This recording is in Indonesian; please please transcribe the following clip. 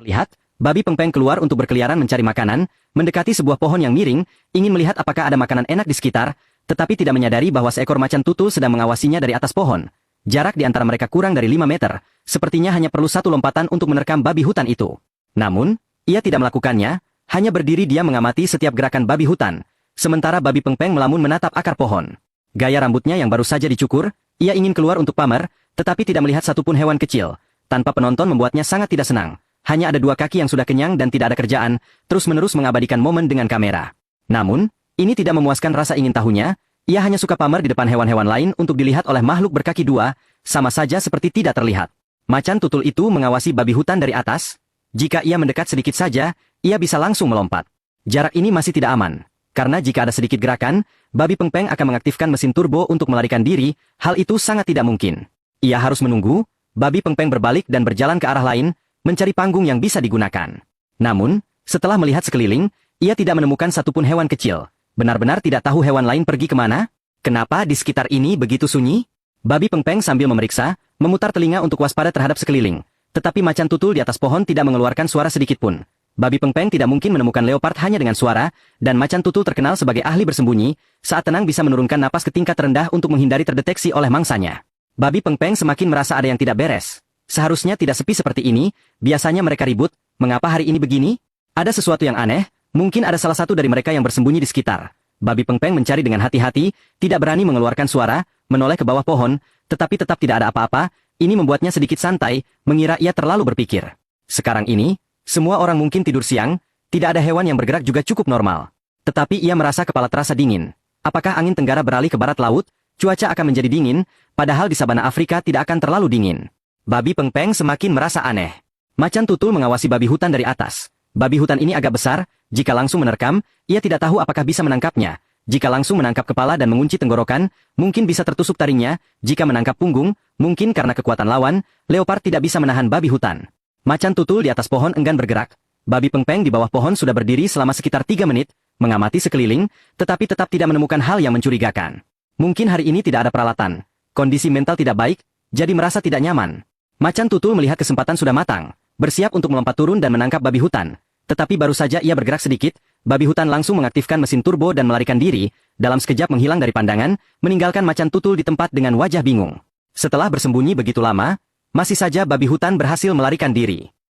terlihat, babi pengpeng keluar untuk berkeliaran mencari makanan, mendekati sebuah pohon yang miring, ingin melihat apakah ada makanan enak di sekitar, tetapi tidak menyadari bahwa seekor macan tutul sedang mengawasinya dari atas pohon. Jarak di antara mereka kurang dari 5 meter, sepertinya hanya perlu satu lompatan untuk menerkam babi hutan itu. Namun, ia tidak melakukannya, hanya berdiri diam mengamati setiap gerakan babi hutan, sementara babi pengpeng melamun menatap akar pohon. Gaya rambutnya yang baru saja dicukur, ia ingin keluar untuk pamer, tetapi tidak melihat satupun hewan kecil. Tanpa penonton membuatnya sangat tidak senang. Hanya ada 2 kaki yang sudah kenyang dan tidak ada kerjaan, terus-menerus mengabadikan momen dengan kamera. Namun, ini tidak memuaskan rasa ingin tahunya, ia hanya suka pamer di depan hewan-hewan lain untuk dilihat oleh makhluk berkaki 2, sama saja seperti tidak terlihat. Macan tutul itu mengawasi babi hutan dari atas. Jika ia mendekat sedikit saja, ia bisa langsung melompat. Jarak ini masih tidak aman, karena jika ada sedikit gerakan, babi pengpeng akan mengaktifkan mesin turbo untuk melarikan diri, hal itu sangat tidak mungkin. Ia harus menunggu, babi pengpeng berbalik dan berjalan ke arah lain, mencari panggung yang bisa digunakan. Namun, setelah melihat sekeliling, ia tidak menemukan satupun hewan kecil. Benar-benar tidak tahu hewan lain pergi kemana? Kenapa di sekitar ini begitu sunyi? Babi pengpeng sambil memeriksa, memutar telinga untuk waspada terhadap sekeliling. Tetapi macan tutul di atas pohon tidak mengeluarkan suara sedikitpun. Babi pengpeng tidak mungkin menemukan leopard hanya dengan suara, dan macan tutul terkenal sebagai ahli bersembunyi, saat tenang bisa menurunkan napas ke tingkat rendah untuk menghindari terdeteksi oleh mangsanya. Babi pengpeng semakin merasa ada yang tidak beres. Seharusnya tidak sepi seperti ini, biasanya mereka ribut, mengapa hari ini begini? Ada sesuatu yang aneh, mungkin ada salah satu dari mereka yang bersembunyi di sekitar. Babi pengpeng mencari dengan hati-hati, tidak berani mengeluarkan suara, menoleh ke bawah pohon, tetapi tetap tidak ada apa-apa, ini membuatnya sedikit santai, mengira ia terlalu berpikir. Sekarang ini, semua orang mungkin tidur siang, tidak ada hewan yang bergerak juga cukup normal. Tetapi ia merasa kepala terasa dingin. Apakah angin tenggara beralih ke barat laut? Cuaca akan menjadi dingin, padahal di sabana Afrika tidak akan terlalu dingin. Babi pengpeng semakin merasa aneh. Macan tutul mengawasi babi hutan dari atas. Babi hutan ini agak besar, jika langsung menerkam, ia tidak tahu apakah bisa menangkapnya. Jika langsung menangkap kepala dan mengunci tenggorokan, mungkin bisa tertusuk taringnya. Jika menangkap punggung, mungkin karena kekuatan lawan, leopard tidak bisa menahan babi hutan. Macan tutul di atas pohon enggan bergerak. Babi pengpeng di bawah pohon sudah berdiri selama sekitar 3 menit, mengamati sekeliling, tetapi tetap tidak menemukan hal yang mencurigakan. Mungkin hari ini tidak ada peralatan. Kondisi mental tidak baik, jadi merasa tidak nyaman. Macan tutul melihat kesempatan sudah matang, bersiap untuk melompat turun dan menangkap babi hutan. Tetapi baru saja ia bergerak sedikit, babi hutan langsung mengaktifkan mesin turbo dan melarikan diri, dalam sekejap menghilang dari pandangan, meninggalkan macan tutul di tempat dengan wajah bingung. Setelah bersembunyi begitu lama, masih saja babi hutan berhasil melarikan diri.